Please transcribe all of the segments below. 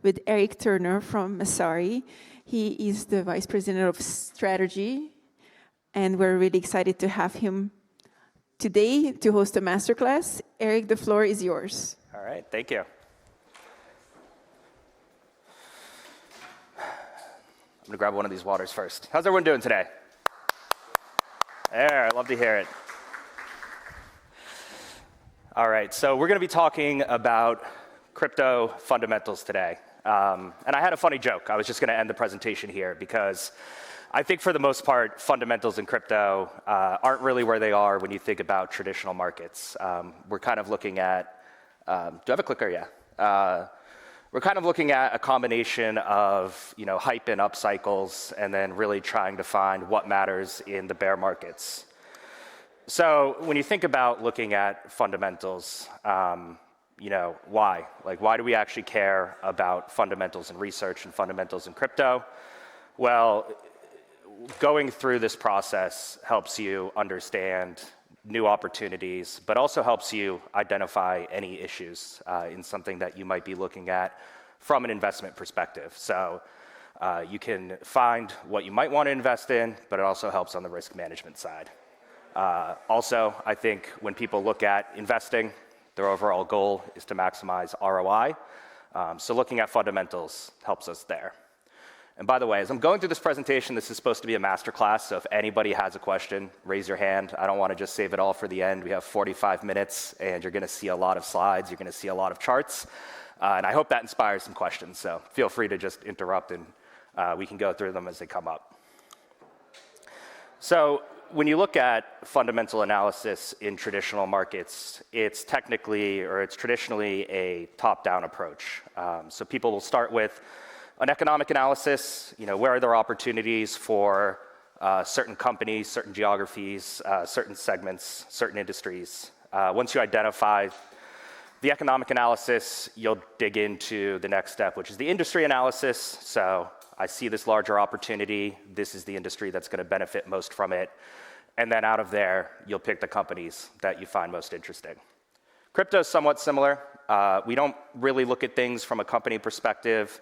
with Eric Turner from Masari. He is the Vice President of Strategy, and we're really excited to have him today to host a masterclass. Eric, the floor is yours. All right, thank you. I'm gonna grab one of these waters first. How's everyone doing today? There, I love to hear it. All right, so we're gonna be talking about crypto fundamentals today. And I had a funny joke. I was just gonna end the presentation here because I think for the most part, fundamentals in crypto aren't really where they are when you think about traditional markets. We're kind of looking at, do I have a clicker? Yeah. We're kind of looking at a combination of hype and up cycles and then really trying to find what matters in the bear markets. So when you think about looking at fundamentals, why? Like, why do we actually care about fundamentals in research and fundamentals in crypto? Well, going through this process helps you understand new opportunities, but also helps you identify any issues in something that you might be looking at from an investment perspective. So you can find what you might want to invest in, but it also helps on the risk management side. Also, I think when people look at investing, their overall goal is to maximize ROI. So looking at fundamentals helps us there. And by the way, as I'm going through this presentation, this is supposed to be a masterclass, so if anybody has a question, raise your hand. I don't want to just save it all for the end. We have 45 minutes, and you're going to see a lot of slides. You're going to see a lot of charts. And I hope that inspires some questions, so feel free to just interrupt, and we can go through them as they come up. So when you look at fundamental analysis in traditional markets, it's traditionally a top-down approach. So people will start with an economic analysis, where are there opportunities for certain companies, certain geographies, certain segments, certain industries. Once you identify the economic analysis, you'll dig into the next step, which is the industry analysis. So I see this larger opportunity. This is the industry that's going to benefit most from it. And then out of there, you'll pick the companies that you find most interesting. Crypto is somewhat similar. We don't really look at things from a company perspective.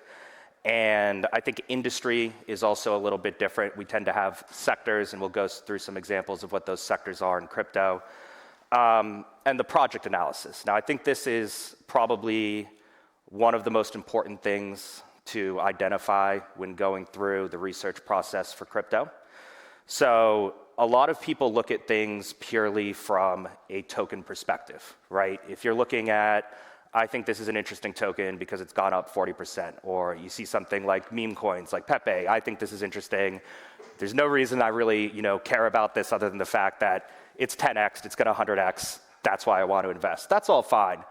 And I think industry is also a little bit different. We tend to have sectors, and we'll go through some examples of what those sectors are in crypto. And the project analysis. Now, I think this is probably one of the most important things to identify when going through the research process for crypto. So a lot of people look at things purely from a token perspective, right? If you're looking at, I think this is an interesting token because it's gone up 40%, or you see something like meme coins like Pepe, I think this is interesting. There's no reason I really care about this other than the fact that it's 10x, it's gonna 100x, that's why I want to invest. That's all fine.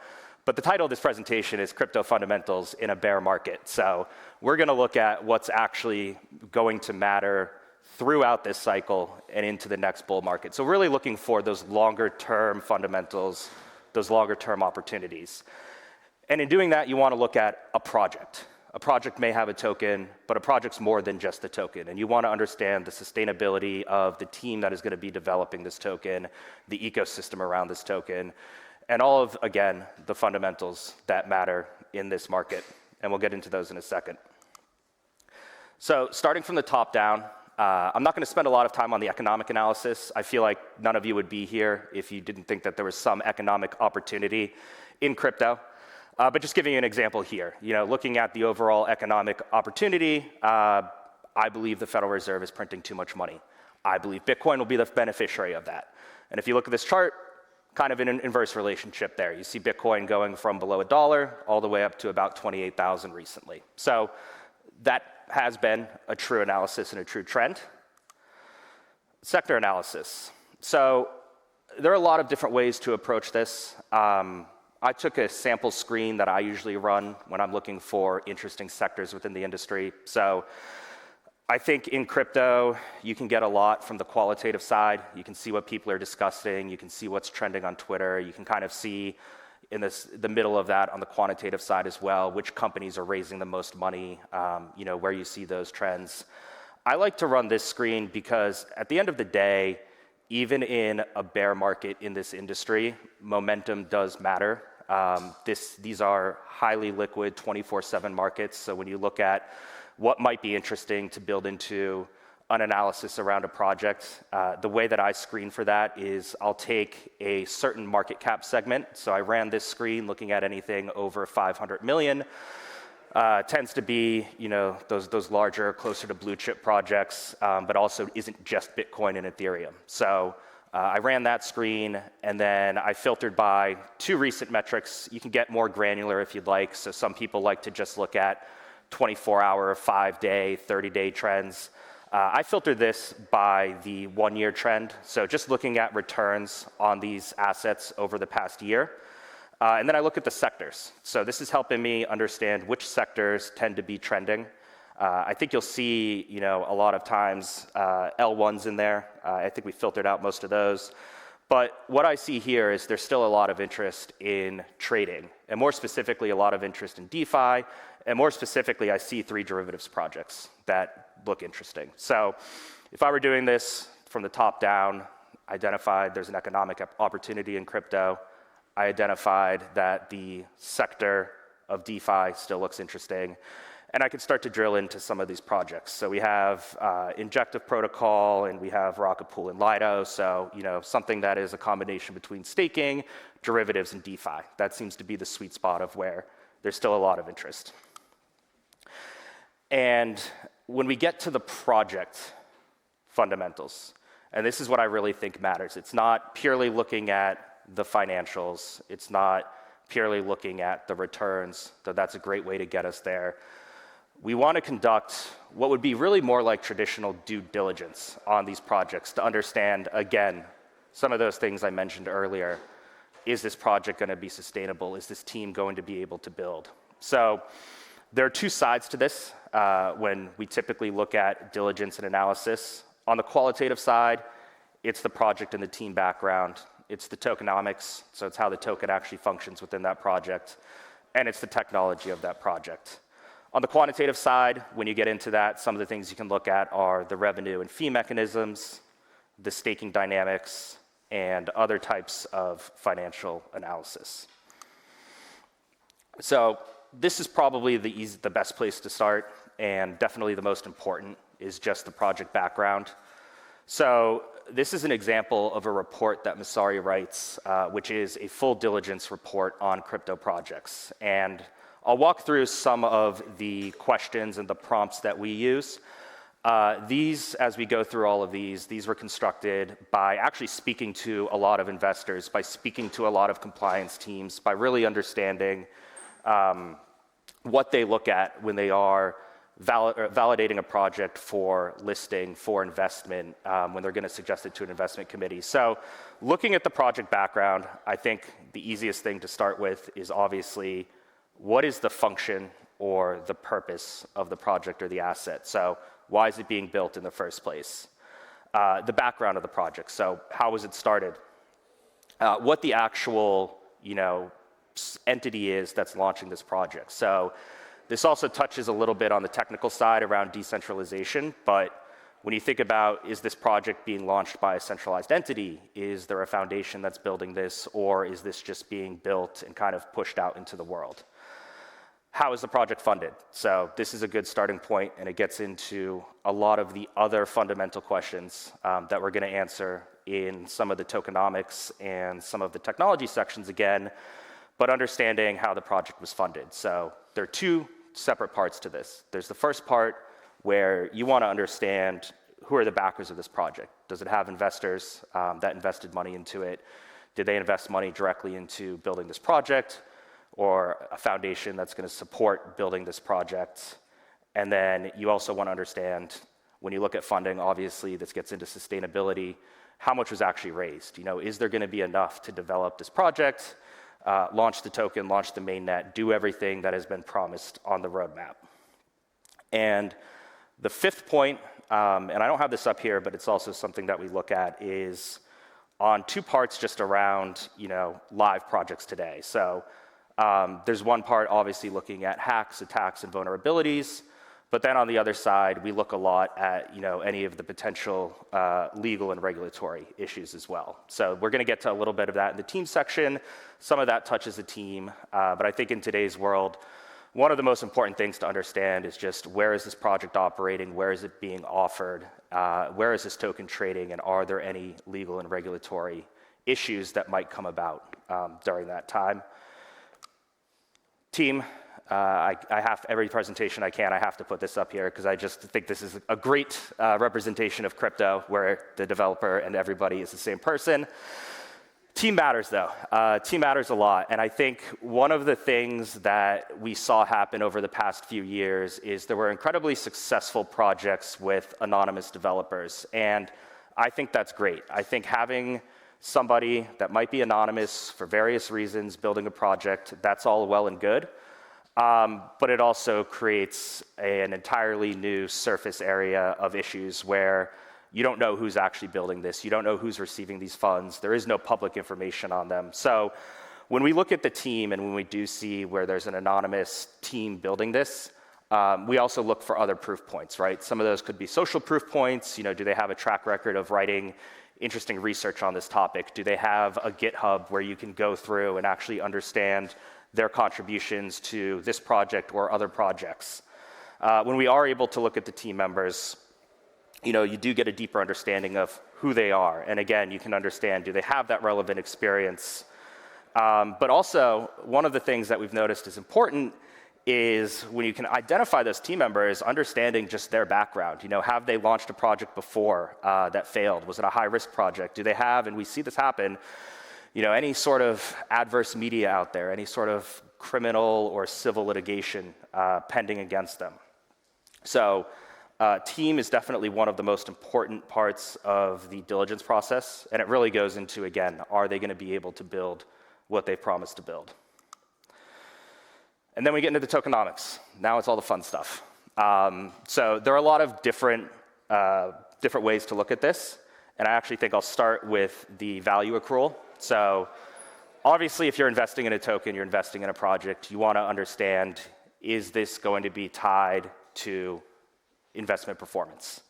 But the title of this presentation is Crypto Fundamentals in a Bear Market. So we're gonna look at what's actually going to matter throughout this cycle and into the next bull market. So really looking for those longer term fundamentals, those longer term opportunities. And in doing that, you want to look at a project. A project may have a token, but a project's more than just a token. And you want to understand the sustainability of the team that is going to be developing this token, the ecosystem around this token, and all of, again, the fundamentals that matter in this market. And we'll get into those in a second. So starting from the top down, I'm not going to spend a lot of time on the economic analysis. I feel like none of you would be here if you didn't think that there was some economic opportunity in crypto. But just giving you an example here, looking at the overall economic opportunity, I believe the Federal Reserve is printing too much money. I believe Bitcoin will be the beneficiary of that. And if you look at this chart, kind of in an inverse relationship there. You see Bitcoin going from below $1 all the way up to about 28,000 recently. So that has been a true analysis and a true trend. Sector analysis. So there are a lot of different ways to approach this. I took a sample screen that I usually run when I'm looking for interesting sectors within the industry. So I think in crypto, you can get a lot from the qualitative side. You can see what people are discussing. You can see what's trending on Twitter. You can kind of see in the middle of that on the quantitative side as well, which companies are raising the most money, where you see those trends. I like to run this screen because at the end of the day, even in a bear market in this industry, momentum does matter. These are highly liquid 24/7 markets. So when you look at what might be interesting to build into an analysis around a project, the way that I screen for that is I'll take a certain market cap segment. So I ran this screen looking at anything over 500 million. Tends to be, those larger, closer to blue chip projects, but also isn't just Bitcoin and Ethereum. So I ran that screen, and then I filtered by 2 recent metrics. You can get more granular if you'd like. So some people like to just look at 24-hour, 5-day, 30-day trends. I filtered this by the 1-year trend, so just looking at returns on these assets over the past year. And then I look at the sectors. So this is helping me understand which sectors tend to be trending. I think you'll see, a lot of times L1s in there. I think we filtered out most of those. But what I see here is there's still a lot of interest in trading, and more specifically, a lot of interest in DeFi. And more specifically, I see 3 derivatives projects that look interesting. So if I were doing this from the top down, identified there's an economic opportunity in crypto. I identified that the sector of DeFi still looks interesting. And I could start to drill into some of these projects. So we have Injective Protocol, and we have Rocket Pool and Lido. So, something that is a combination between staking, derivatives, and DeFi. That seems to be the sweet spot of where there's still a lot of interest. And when we get to the project fundamentals, and this is what I really think matters, it's not purely looking at the financials, it's not purely looking at the returns, though that's a great way to get us there. We want to conduct what would be really more like traditional due diligence on these projects to understand, again, some of those things I mentioned earlier. Is this project going to be sustainable? Is this team going to be able to build? So there are 2 sides to this when we typically look at diligence and analysis. On the qualitative side, it's the project and the team background. It's the tokenomics, so it's how the token actually functions within that project. And it's the technology of that project. On the quantitative side, when you get into that, some of the things you can look at are the revenue and fee mechanisms, the staking dynamics, and other types of financial analysis. So this is probably the best place to start, and definitely the most important is just the project background. So this is an example of a report that Masari writes, which is a full diligence report on crypto projects. And I'll walk through some of the questions and the prompts that we use. These, as we go through all of these were constructed by actually speaking to a lot of investors, by speaking to a lot of compliance teams, by really understanding what they look at when they are validating a project for listing, for investment, when they're going to suggest it to an investment committee. So looking at the project background, I think the easiest thing to start with is obviously what is the function or the purpose of the project or the asset. So why is it being built in the first place? The background of the project. So how was it started? What the actual, entity is that's launching this project. So this also touches a little bit on the technical side around decentralization, but when you think about, is this project being launched by a centralized entity? Is there a foundation that's building this, or is this just being built and kind of pushed out into the world? How is the project funded? So this is a good starting point, and it gets into a lot of the other fundamental questions that we're going to answer in some of the tokenomics and some of the technology sections again, but understanding how the project was funded. So there are 2 separate parts to this. There's the first part where you want to understand who are the backers of this project. Does it have investors that invested money into it? Did they invest money directly into building this project, or a foundation that's going to support building this project? And then you also want to understand, when you look at funding, obviously this gets into sustainability, how much was actually raised? Is there going to be enough to develop this project, launch the token, launch the mainnet, do everything that has been promised on the roadmap? And the 5th point, and I don't have this up here, but it's also something that we look at, is on 2 parts just around, live projects today. So there's one part obviously looking at hacks, attacks, and vulnerabilities, But then on the other side, we look a lot at any of the potential legal and regulatory issues as well. So we're going to get to a little bit of that in the team section. Some of that touches the team, but I think in today's world, one of the most important things to understand is just where is this project operating, where is it being offered, where is this token trading, and are there any legal and regulatory issues that might come about during that time. Team. I have every presentation I can, I have to put this up here because I just think this is a great representation of crypto where the developer and everybody is the same person. Team matters though. Team matters a lot. And I think one of the things that we saw happen over the past few years is there were incredibly successful projects with anonymous developers. And I think that's great. I think having somebody that might be anonymous for various reasons building a project, that's all well and good. But it also creates an entirely new surface area of issues where you don't know who's actually building this. You don't know who's receiving these funds. There is no public information on them. So when we look at the team and when we do see where there's an anonymous team building this, we also look for other proof points, right? Some of those could be social proof points. Do they have a track record of writing interesting research on this topic? Do they have a GitHub where you can go through and actually understand their contributions to this project or other projects? When we are able to look at the team members, you do get a deeper understanding of who they are. And again, you can understand, do they have that relevant experience? But also, one of the things that we've noticed is important is when you can identify those team members, understanding just their background. Have they launched a project before that failed? Was it a high-risk project? Do they have, and we see this happen, any sort of adverse media out there, any sort of criminal or civil litigation pending against them. So team is definitely one of the most important parts of the diligence process, and it really goes into, again, are they going to be able to build what they've promised to build? And then we get into the tokenomics. Now it's all the fun stuff. So there are a lot of different ways to look at this, and I actually think I'll start with the value accrual. So obviously, if you're investing in a token, you're investing in a project, you want to understand, is this going to be tied to investment performance?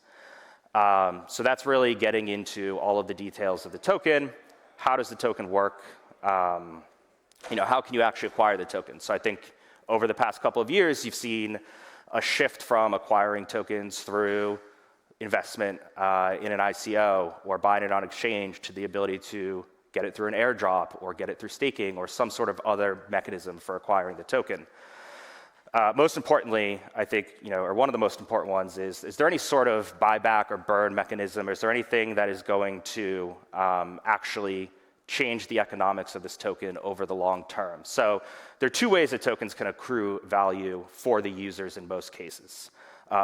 So that's really getting into all of the details of the token. How does the token work? How can you actually acquire the token? So I think over the past couple of years, you've seen a shift from acquiring tokens through investment in an ICO or buying it on exchange to the ability to get it through an airdrop or get it through staking or some sort of other mechanism for acquiring the token. Most importantly, I think, or one of the most important ones is there any sort of buyback or burn mechanism? Is there anything that is going to actually change the economics of this token over the long term? So there are two ways that tokens can accrue value for the users in most cases.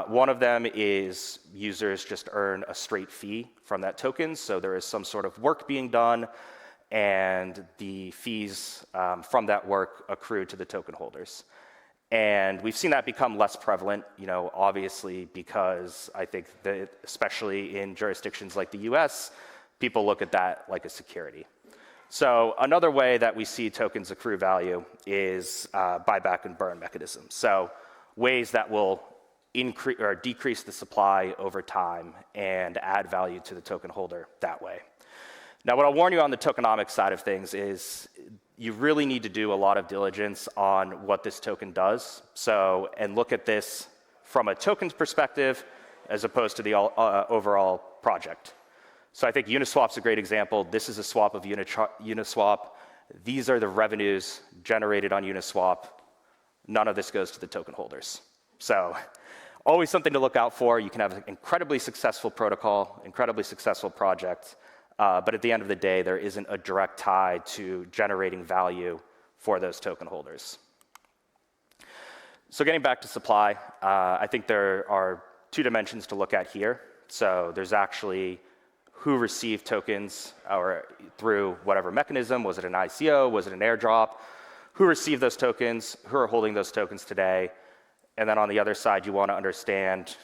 One of them is users just earn a straight fee from that token. So there is some sort of work being done, and the fees from that work accrue to the token holders. And we've seen that become less prevalent, obviously, because I think that especially in jurisdictions like the US, people look at that like a security. So another way that we see tokens accrue value is buyback and burn mechanisms. So ways that will increase or decrease the supply over time and add value to the token holder that way. Now, what I'll warn you on the tokenomics side of things is you really need to do a lot of diligence on what this token does. So, and look at this from a token's perspective as opposed to the overall project. So I think Uniswap's a great example. This is a swap of Uniswap. These are the revenues generated on Uniswap. None of this goes to the token holders. So always something to look out for. You can have an incredibly successful protocol, incredibly successful project, but at the end of the day, there isn't a direct tie to generating value for those token holders. So getting back to supply, I think there are two dimensions to look at here. So there's actually who received tokens or through whatever mechanism. Was it an ICO? Was it an airdrop? Who received those tokens? Who are holding those tokens today? And then on the other side, you want to understand,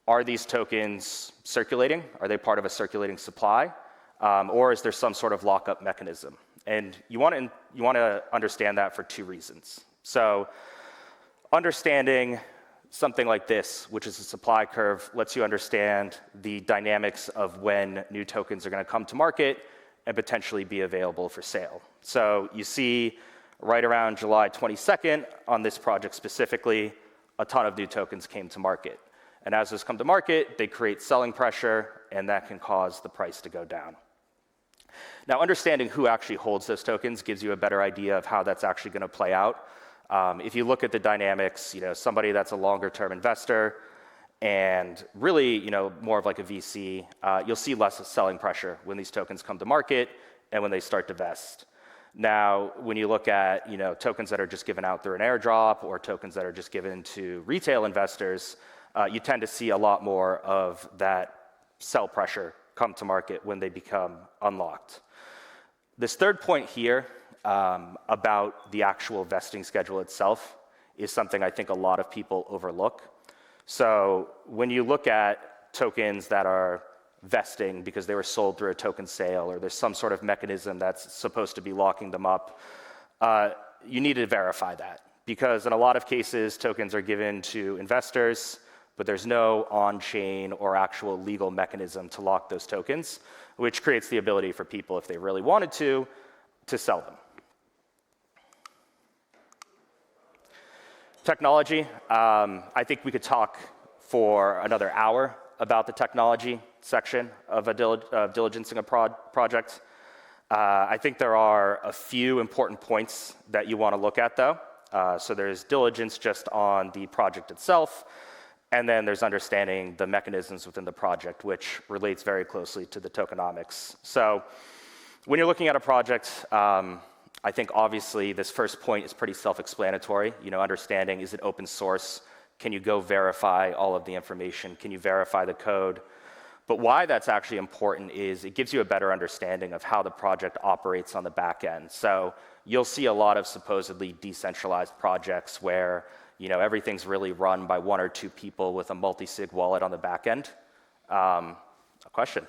are these tokens circulating? Are they part of a circulating supply? Or is there some sort of lockup mechanism? And you want to understand that for two reasons. So understanding something like this, which is a supply curve, lets you understand the dynamics of when new tokens are going to come to market and potentially be available for sale. So you see right around July 22nd on this project specifically, a ton of new tokens came to market. And as those come to market, they create selling pressure, and that can cause the price to go down. Now, understanding who actually holds those tokens gives you a better idea of how that's actually going to play out. If you look at the dynamics, somebody that's a longer-term investor and really, more of like a VC, you'll see less selling pressure when these tokens come to market and when they start to vest. Now, when you look at, tokens that are just given out through an airdrop or tokens that are just given to retail investors, you tend to see a lot more of that sell pressure come to market when they become unlocked. This third point here about the actual vesting schedule itself is something I think a lot of people overlook. So when you look at tokens that are vesting because they were sold through a token sale or there's some sort of mechanism that's supposed to be locking them up, you need to verify that because in a lot of cases, tokens are given to investors, but there's no on-chain or actual legal mechanism to lock those tokens, which creates the ability for people, if they really wanted to sell them. Technology, I think we could talk for another hour about the technology section of diligencing a project. I think there are a few important points that you want to look at, though. So there's diligence just on the project itself, and then there's understanding the mechanisms within the project, which relates very closely to the tokenomics. So when you're looking at a project, I think obviously this first point is pretty self-explanatory. Understanding, is it open source? Can you go verify all of the information? Can you verify the code? But why that's actually important is it gives you a better understanding of how the project operates on the back end. So you'll see a lot of supposedly decentralized projects where everything's really run by one or two people with a multi-sig wallet on the back end. A question?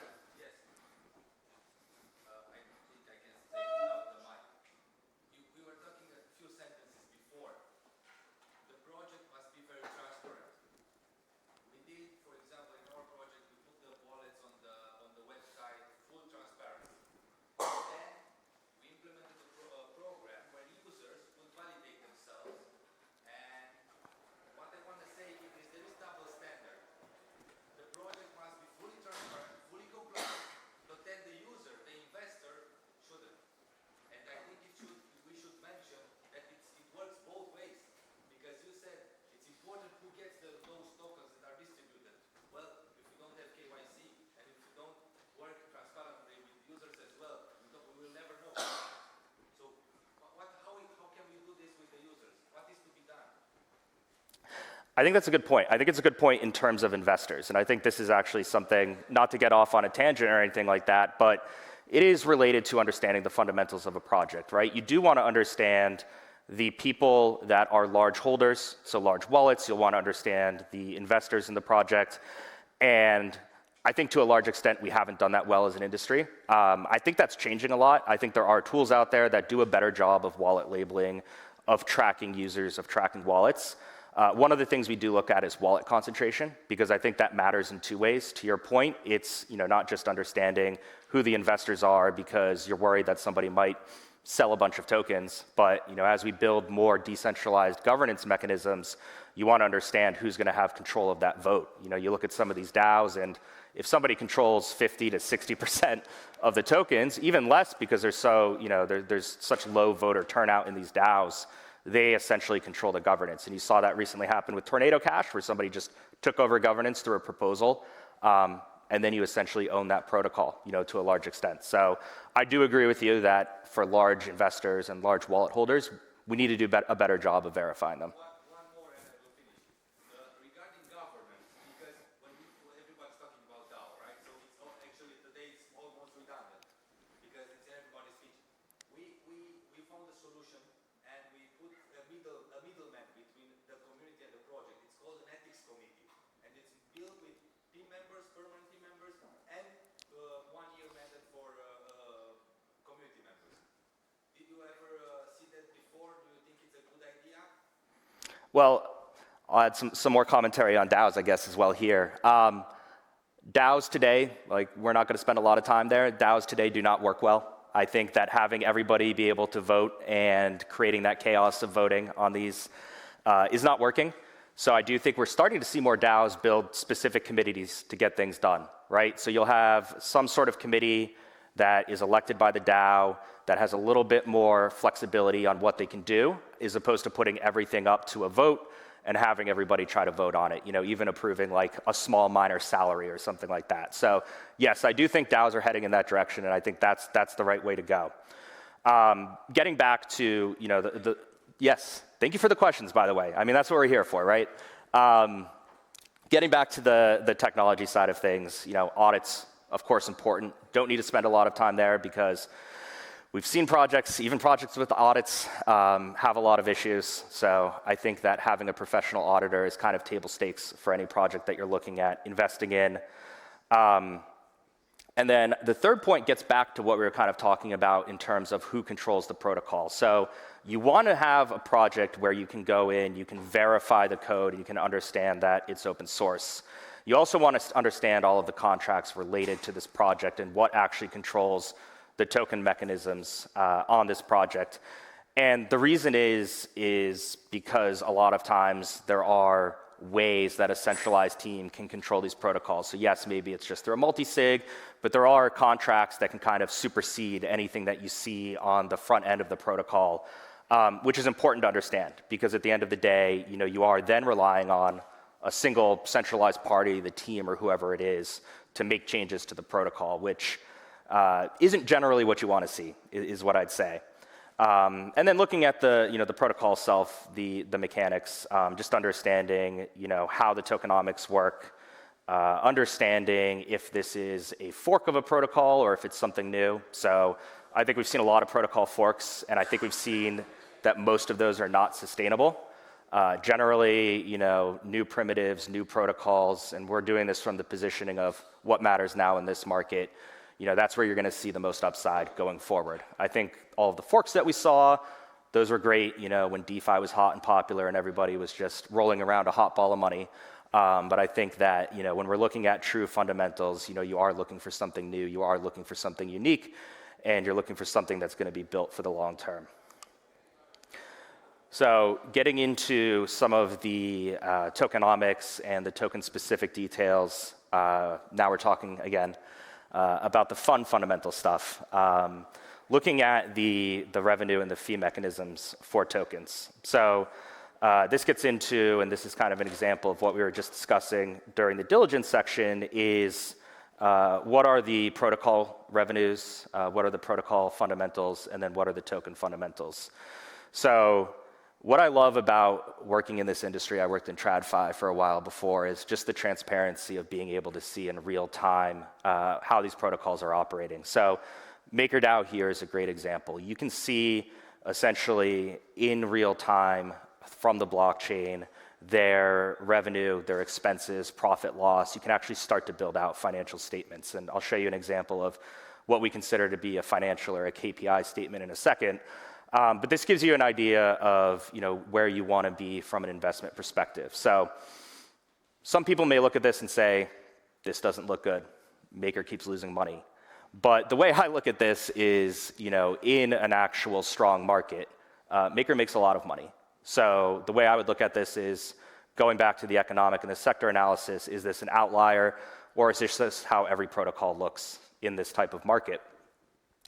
I think that's a good point. I think it's a good point in terms of investors. And I think this is actually something, not to get off on a tangent or anything like that, but it is related to understanding the fundamentals of a project, right? You do want to understand the people that are large holders, so large wallets. You'll want to understand the investors in the project. And I think to a large extent, we haven't done that well as an industry. I think that's changing a lot. I think there are tools out there that do a better job of wallet labeling, of tracking users, of tracking wallets. One of the things we do look at is wallet concentration, because I think that matters in two ways. To your point, it's not just understanding who the investors are because you're worried that somebody might sell a bunch of tokens, but as we build more decentralized governance mechanisms, you want to understand who's going to have control of that vote. You look at some of these DAOs, and if somebody controls 50 to 60% of the tokens, even less because there's such low voter turnout in these DAOs, they essentially control the governance. And you saw that recently happen with Tornado Cash, where somebody just took over governance through a proposal, and then you essentially own that protocol, to a large extent. So I do agree with you that for large investors and large wallet holders, we need to do a better job of verifying them. One more and I will finish. Regarding governance, because when everybody's talking about DAO, right? So it's actually today it's almost redundant because it's everybody's speech. We found a solution and we put a middleman between the community and the project. It's called an ethics committee, and it's built with team members, permanent team members, and 1-year mandate for community members. Did you ever see that before? Do you think it's a good idea? Well, I'll add some more commentary on DAOs, I guess, as well here. DAOs today, like, we're not going to spend a lot of time there. DAOs today do not work well. I think that having everybody be able to vote and creating that chaos of voting on these is not working. So I do think we're starting to see more DAOs build specific committees to get things done, right? So you'll have some sort of committee that is elected by the DAO that has a little bit more flexibility on what they can do, as opposed to putting everything up to a vote and having everybody try to vote on it, you know, even approving like a small minor salary or something like that. So yes, I do think DAOs are heading in that direction, and I think that's the right way to go. Getting back to, you know, yes, thank you for the questions, by the way. I mean, that's what we're here for, right? Getting back to the technology side of things, you know, audits, of course, important. Don't need to spend a lot of time there because we've seen projects, even projects with audits, have a lot of issues. So I think that having a professional auditor is kind of table stakes for any project that you're looking at investing in. And then the third point gets back to what we were kind of talking about in terms of who controls the protocol. So you want to have a project where you can go in, you can verify the code, you can understand that it's open source. You also want to understand all of the contracts related to this project and what actually controls the token mechanisms on this project. And the reason is because a lot of times there are ways that a centralized team can control these protocols. So yes, maybe it's just through a multi-sig, but there are contracts that can kind of supersede anything that you see on the front end of the protocol, which is important to understand, because at the end of the day, you know, you are then relying on a single centralized party, the team or whoever it is, to make changes to the protocol, which isn't generally what you want to see, is what I'd say. And then looking at the, you know, the protocol itself, the mechanics, just understanding, you know, how the tokenomics work, understanding if this is a fork of a protocol or if it's something new. So I think we've seen a lot of protocol forks, and I think we've seen that most of those are not sustainable. Generally, you know, new primitives, new protocols, and we're doing this from the positioning of what matters now in this market. You know, that's where you're going to see the most upside going forward. I think all of the forks that we saw, those were great, you know, when DeFi was hot and popular and everybody was just rolling around a hot ball of money. But I think that, you know, when we're looking at true fundamentals, you know, you are looking for something new, you are looking for something unique, and you're looking for something that's going to be built for the long term. So getting into some of the tokenomics and the token-specific details, now we're talking again about the fundamental stuff. Looking at the revenue and the fee mechanisms for tokens. So this gets into, and this is kind of an example of what we were just discussing during the diligence section, is what are the protocol revenues, what are the protocol fundamentals, and then what are the token fundamentals. So what I love about working in this industry, I worked in TradFi for a while before, is just the transparency of being able to see in real time how these protocols are operating. So MakerDAO here is a great example. You can see essentially in real time from the blockchain their revenue, their expenses, profit loss. You can actually start to build out financial statements. And I'll show you an example of what we consider to be a financial or a KPI statement in a second. But this gives you an idea of, you know, where you want to be from an investment perspective. So some people may look at this and say, this doesn't look good. Maker keeps losing money. But the way I look at this is, you know, in an actual strong market, Maker makes a lot of money. So the way I would look at this is going back to the economic and the sector analysis, is this an outlier, or is this just how every protocol looks in this type of market?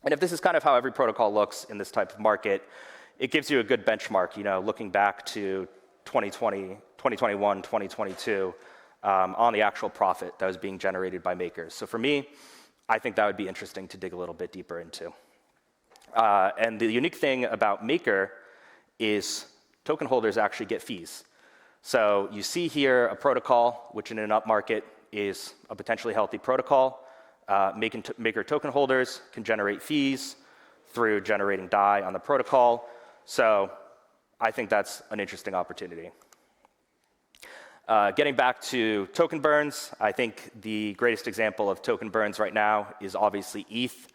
And if this is kind of how every protocol looks in this type of market, it gives you a good benchmark, you know, looking back to 2020, 2021, 2022, on the actual profit that was being generated by makers. So for me, I think that would be interesting to dig a little bit deeper into. And the unique thing about Maker is token holders actually get fees. So you see here a protocol, which in an up market is a potentially healthy protocol. Maker token holders can generate fees through generating DAI on the protocol. So I think that's an interesting opportunity. Getting back to token burns, I think the greatest example of token burns right now is obviously ETH.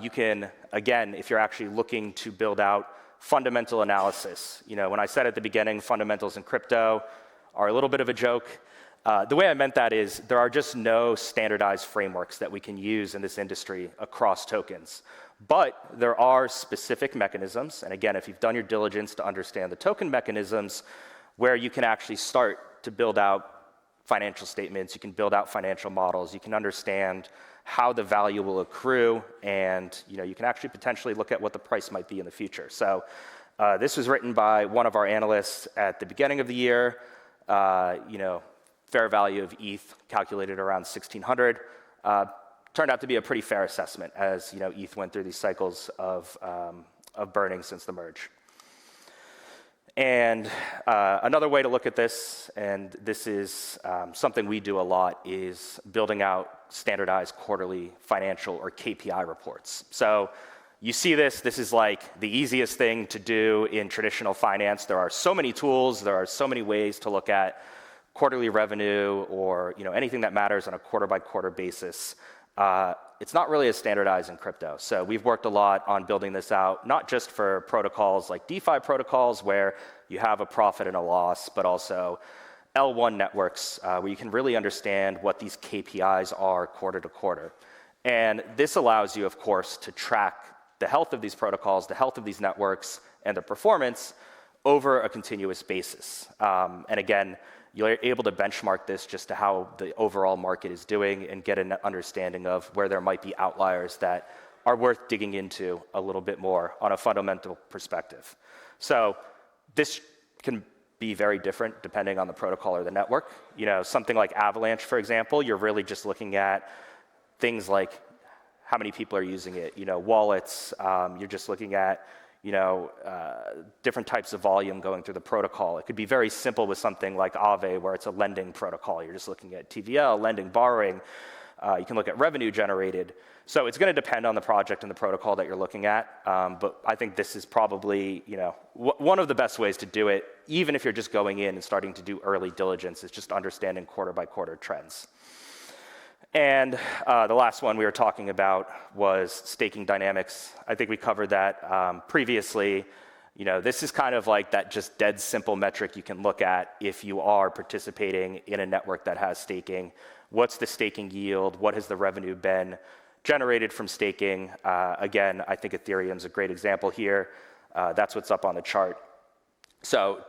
You can, again, if you're actually looking to build out fundamental analysis. When I said at the beginning, fundamentals in crypto are a little bit of a joke. The way I meant that is there are just no standardized frameworks that we can use in this industry across tokens. But there are specific mechanisms, and again, if you've done your diligence to understand the token mechanisms, where you can actually start to build out financial statements, you can build out financial models, you can understand how the value will accrue, and you can actually potentially look at what the price might be in the future. So this was written by one of our analysts at the beginning of the year. Fair value of ETH calculated around 1,600. Turned out to be a pretty fair assessment as ETH went through these cycles of burning since the merge. And another way to look at this, and this is something we do a lot, is building out standardized quarterly financial or KPI reports. So you see this is like the easiest thing to do in traditional finance. There are so many tools, there are so many ways to look at quarterly revenue or anything that matters on a quarter by quarter basis. It's not really as standardized in crypto. So we've worked a lot on building this out, not just for protocols like DeFi protocols where you have a profit and a loss, but also L1 networks where you can really understand what these KPIs are quarter to quarter. And this allows you, of course, to track the health of these protocols, the health of these networks, and their performance over a continuous basis. And again, you're able to benchmark this just to how the overall market is doing and get an understanding of where there might be outliers that are worth digging into a little bit more on a fundamental perspective. So this can be very different depending on the protocol or the network. Something like Avalanche, for example, you're really just looking at things like how many people are using it, wallets, you're just looking at different types of volume going through the protocol. It could be very simple with something like Aave, where it's a lending protocol. You're just looking at TVL, lending, borrowing. You can look at revenue generated. So it's going to depend on the project and the protocol that you're looking at. But I think this is probably one of the best ways to do it, even if you're just going in and starting to do early diligence, is just understanding quarter by quarter trends. And the last one we were talking about was staking dynamics. I think we covered that previously. This is kind of like that just dead simple metric you can look at if you are participating in a network that has staking. What's the staking yield? What has the revenue been generated from staking? Again, I think Ethereum's a great example here. That's what's up on the chart. So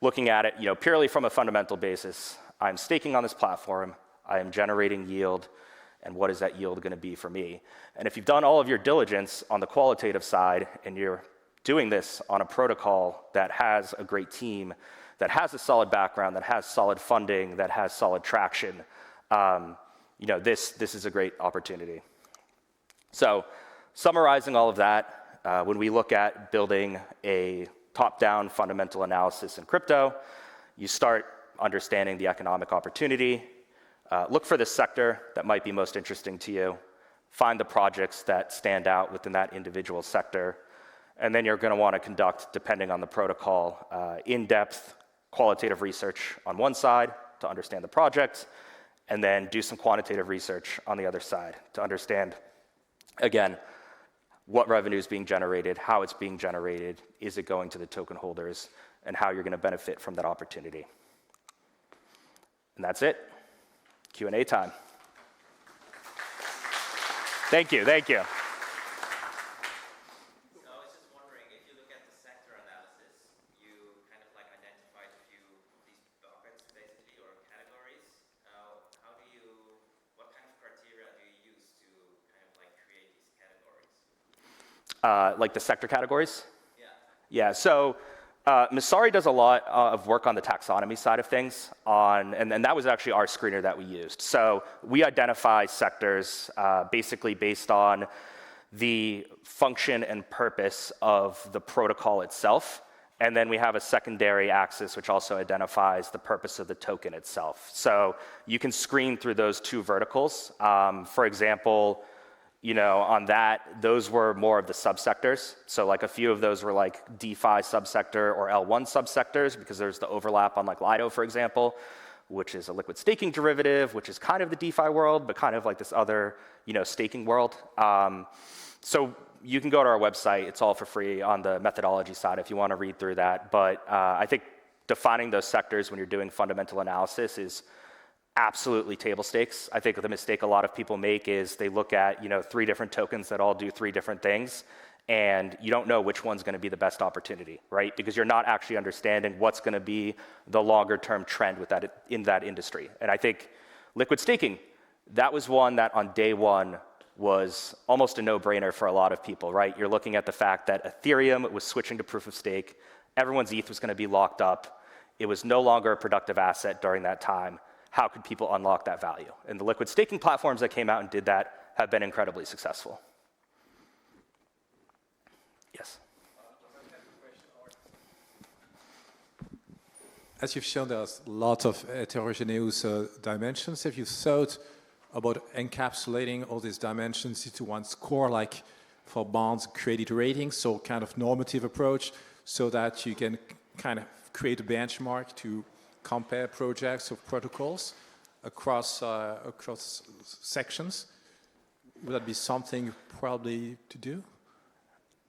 looking at it, purely from a fundamental basis, I'm staking on this platform. I am generating yield, and what is that yield going to be for me? And if you've done all of your diligence on the qualitative side, and you're doing this on a protocol that has a great team, that has a solid background, that has solid funding, that has solid traction, this is a great opportunity. So summarizing all of that, when we look at building a top-down fundamental analysis in crypto, you start understanding the economic opportunity. Look for the sector that might be most interesting to you. Find the projects that stand out within that individual sector. And then you're going to want to conduct, depending on the protocol, in-depth qualitative research on one side to understand the project, and then do some quantitative research on the other side to understand, again, what revenue is being generated, how it's being generated, is it going to the token holders, and how you're going to benefit from that opportunity. And that's it. Q&A time. Thank you. So I was just wondering, if you look at the sector analysis, you kind of like identified a few of these buckets, basically, or categories. What kind of criteria do you use to kind of like create these categories? Like the sector categories? Yeah. Yeah, so Masari does a lot of work on the taxonomy side of things, and that was actually our screener that we used. So we identify sectors basically based on the function and purpose of the protocol itself, and then we have a secondary axis which also identifies the purpose of the token itself. So you can screen through those two verticals. For example, on that, those were more of the subsectors. So like a few of those were like DeFi subsector or L1 subsectors, because there's the overlap on like Lido, for example, which is a liquid staking derivative, which is kind of the DeFi world, but kind of like this other, staking world. So you can go to our website. It's all for free on the methodology side if you want to read through that. But I think defining those sectors when you're doing fundamental analysis is absolutely table stakes. I think the mistake a lot of people make is they look at 3 different tokens that all do 3 different things, and you don't know which one's going to be the best opportunity, right? Because you're not actually understanding what's going to be the longer term trend with that in that industry. And I think liquid staking, that was one that on day one was almost a no-brainer for a lot of people, right? You're looking at the fact that Ethereum was switching to proof of stake, everyone's ETH was going to be locked up, it was no longer a productive asset during that time. How could people unlock that value? And the liquid staking platforms that came out and did that have been incredibly successful. Yes? As you've shown, there's lots of heterogeneous dimensions. Have you thought about encapsulating all these dimensions into one score, like for bonds, credit ratings, so kind of normative approach, so that you can kind of create a benchmark to compare projects or protocols across sections? Would that be something probably to do?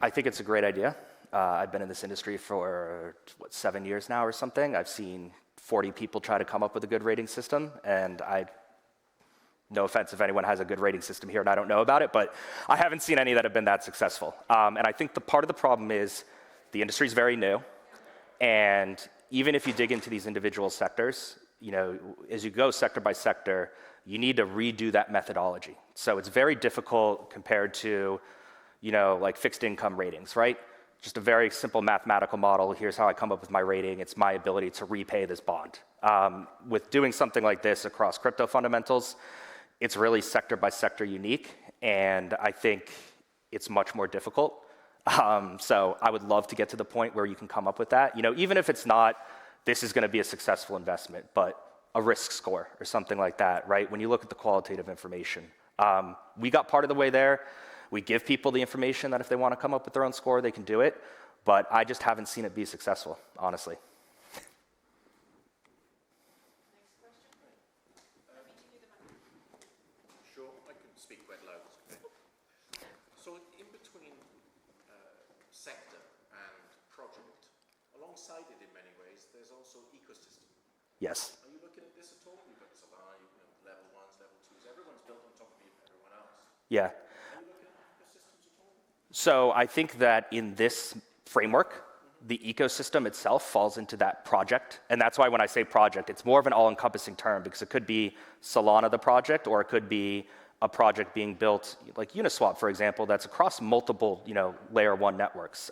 I think it's a great idea. I've been in this industry for, 7 years now or something. I've seen 40 people try to come up with a good rating system, and no offense if anyone has a good rating system here and I don't know about it, but I haven't seen any that have been that successful. And I think the part of the problem is the industry is very new, and even if you dig into these individual sectors, as you go sector by sector, you need to redo that methodology. So it's very difficult compared to, like fixed income ratings, right? Just a very simple mathematical model. Here's how I come up with my rating. It's my ability to repay this bond. With doing something like this across crypto fundamentals, it's really sector by sector unique, and I think it's much more difficult. So I would love to get to the point where you can come up with that. Even if it's not, this is going to be a successful investment, but a risk score or something like that, right? When you look at the qualitative information, we got part of the way there. We give people the information that if they want to come up with their own score, they can do it. But I just haven't seen it be successful, honestly. Sure, I can speak quite loud. So in between sector and project, alongside it in many ways, there's also ecosystem. Yes. Are you looking at this at all? You've got Solana, level 1s, level 2s. Everyone's built on top of everyone else. Yeah. Are you looking at ecosystems at all? So I think that in this framework, the ecosystem itself falls into that project. And that's why when I say project, it's more of an all-encompassing term, because it could be Solana the project, or it could be a project being built like Uniswap, for example, that's across multiple layer 1 networks.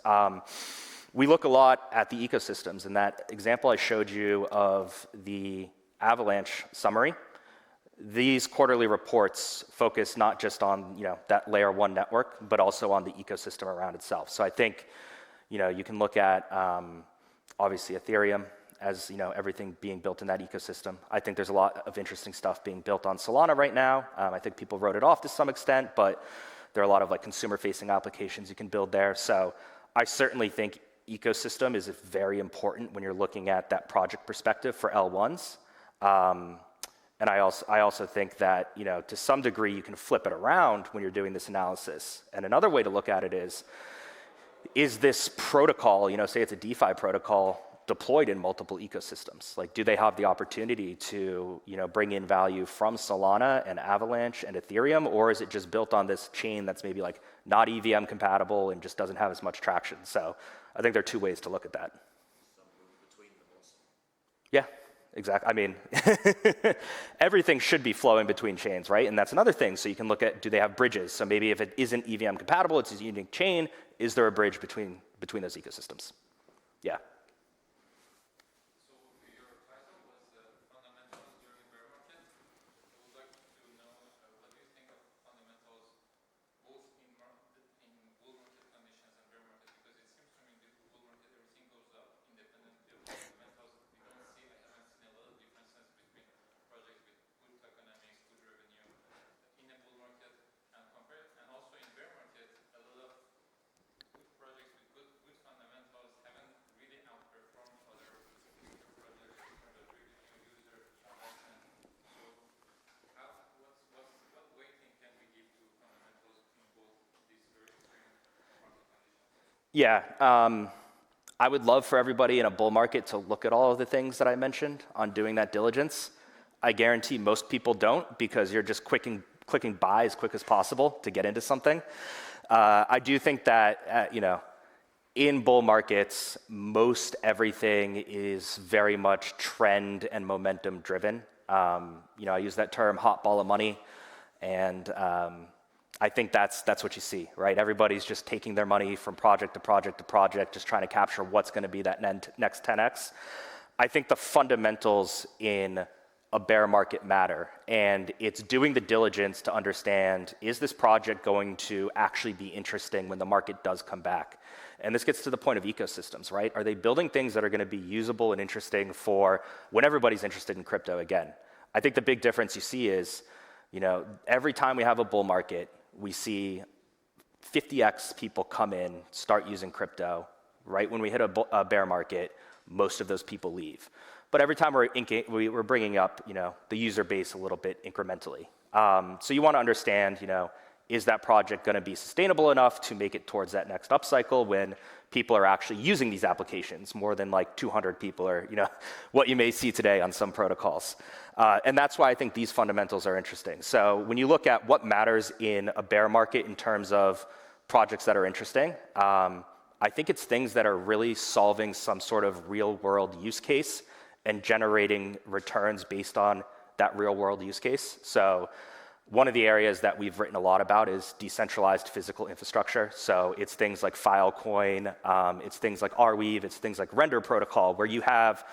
We look a lot at the ecosystems, and that example I showed you of the Avalanche summary, these quarterly reports focus not just on that layer 1 network, but also on the ecosystem around itself. So I think you can look at obviously Ethereum as everything being built in that ecosystem. I think there's a lot of interesting stuff being built on Solana right now. I think people wrote it off to some extent, but there are a lot of consumer-facing applications you can build there. So I certainly think ecosystem is very important when you're looking at that project perspective for L1s. And I also think that to some degree you can flip it around when you're doing this analysis. And another way to look at it is this protocol, say it's a DeFi protocol, deployed in multiple ecosystems? Like, do they have the opportunity to bring in value from Solana and Avalanche and Ethereum, or is it just built on this chain that's maybe not EVM compatible and just doesn't have as much traction? So I think there are 2 ways to look at that. Some room between them also. Yeah, exactly. I mean, everything should be flowing between chains, right? And that's another thing. So you can look at, do they have bridges? So maybe if it isn't EVM compatible, it's a unique chain, is there a bridge between those ecosystems? Yeah. So your title was fundamentals during bear market. I would like to know what do you think of fundamentals both in bull market conditions and bear market? Because it seems to me that bull market everything goes up independently of fundamentals. I haven't seen a lot of differences between projects with good economics, good revenue in a bull market and compared. And also in bear market, a lot of good projects with good fundamentals haven't really Yeah, I would love for everybody in a bull market to look at all of the things that I mentioned on doing that diligence. I guarantee most people don't because you're just clicking buy as quick as possible to get into something. I do think that, in bull markets, most everything is very much trend and momentum driven. I use that term hot ball of money, and I think that's what you see, right? Everybody's just taking their money from project to project to project, just trying to capture what's going to be that next 10x. I think the fundamentals in a bear market matter, and it's doing the diligence to understand, is this project going to actually be interesting when the market does come back? And this gets to the point of ecosystems, right? Are they building things that are going to be usable and interesting for when everybody's interested in crypto again? I think the big difference you see is, every time we have a bull market, we see 50x people come in, start using crypto. Right when we hit a bear market, most of those people leave. But every time we're bringing up, the user base a little bit incrementally. So you want to understand, is that project going to be sustainable enough to make it towards that next upcycle when people are actually using these applications more than like 200 people or what you may see today on some protocols. And that's why I think these fundamentals are interesting. So when you look at what matters in a bear market in terms of projects that are interesting, I think it's things that are really solving some sort of real world use case and generating returns based on that real world use case. So one of the areas that we've written a lot about is decentralized physical infrastructure. So it's things like Filecoin, it's things like Arweave, it's things like Render Protocol, where you have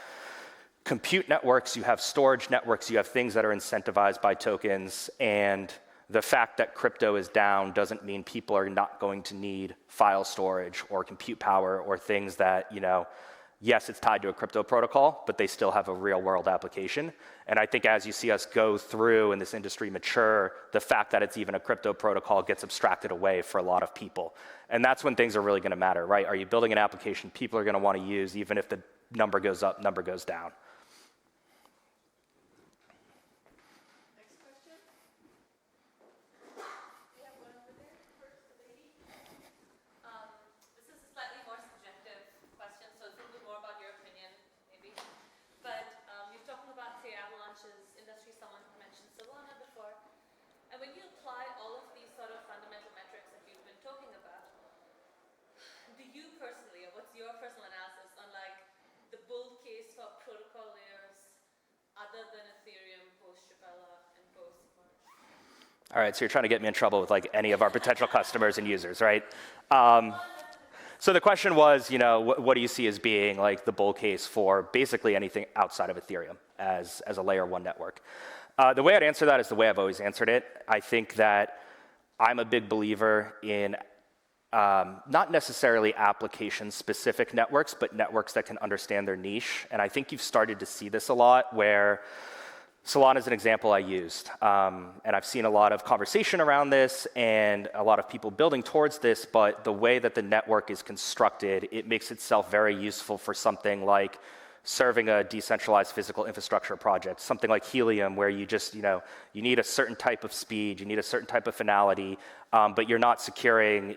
compute networks, you have storage networks, you have things that are incentivized by tokens, and the fact that crypto is down doesn't mean people are not going to need file storage or compute power or things that, yes, it's tied to a crypto protocol, but they still have a real world application. And I think as you see us go through and this industry mature, the fact that it's even a crypto protocol gets abstracted away for a lot of people. And that's when things are really going to matter, right? Are you building an application people are going to want to use even if the number goes up, number goes down? Next question. We have one over there. First, the lady. This is a slightly more subjective question, so it's a little bit more about your opinion, maybe. But you're talking about, say, avalanches, industry, someone mentioned Solana before. And when you apply all of these sort of fundamental metrics that you've been talking about, do you personally, or what's your personal analysis on the bull case for protocol layers other than Ethereum, post-Shibata, and post-Merge? All right, so you're trying to get me in trouble with any of our potential customers and users, right? So the question was, what do you see as being the bull case for basically anything outside of Ethereum as a layer one network? The way I'd answer that is the way I've always answered it. I think that I'm a big believer in not necessarily application-specific networks, but networks that can understand their niche. And I think you've started to see this a lot where Solana is an example I used. And I've seen a lot of conversation around this and a lot of people building towards this, but the way that the network is constructed, it makes itself very useful for something like serving a decentralized physical infrastructure project, something like Helium, where you just, you need a certain type of speed, you need a certain type of finality, but you're not securing,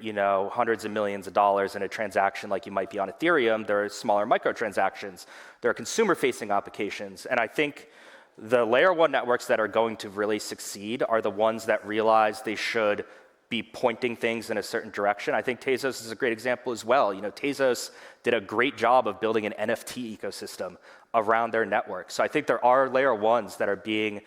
hundreds of millions of dollars in a transaction like you might be on Ethereum. There are smaller microtransactions. There are consumer-facing applications. And I think the layer one networks that are going to really succeed are the ones that realize they should be pointing things in a certain direction. I think Tezos is a great example as well. Tezos did a great job of building an NFT ecosystem around their network. So I think there are layer ones that are being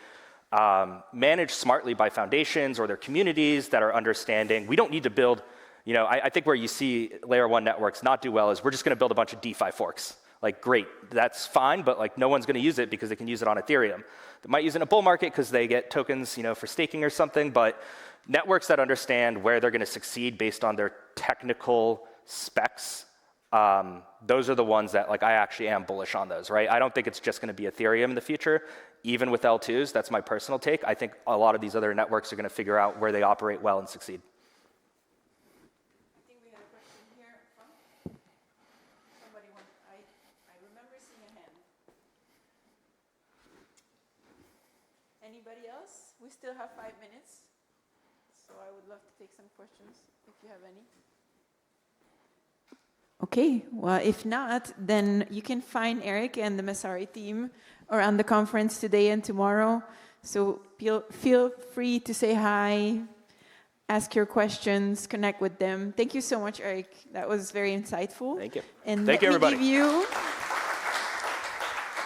managed smartly by foundations or their communities that are understanding. We don't need to build, I think where you see layer one networks not do well is we're just going to build a bunch of DeFi forks. Great, that's fine, but no one's going to use it because they can use it on Ethereum. They might use it in a bull market because they get tokens, for staking or something, but networks that understand where they're going to succeed based on their technical specs, those are the ones that I actually am bullish on those, right? I don't think it's just going to be Ethereum in the future, even with L2s. That's my personal take. I think a lot of these other networks are going to figure out where they operate well and succeed. I think we had a question here from somebody. I remember seeing a hand. Anybody else? We still have 5 minutes, so I would love to take some questions if you have any. Okay, well, if not, then you can find Eric and the Masari team around the conference today and tomorrow. So feel free to say hi, ask your questions, connect with them. Thank you so much, Eric. That was very insightful. Thank you. And Thank you, let me everybody. give you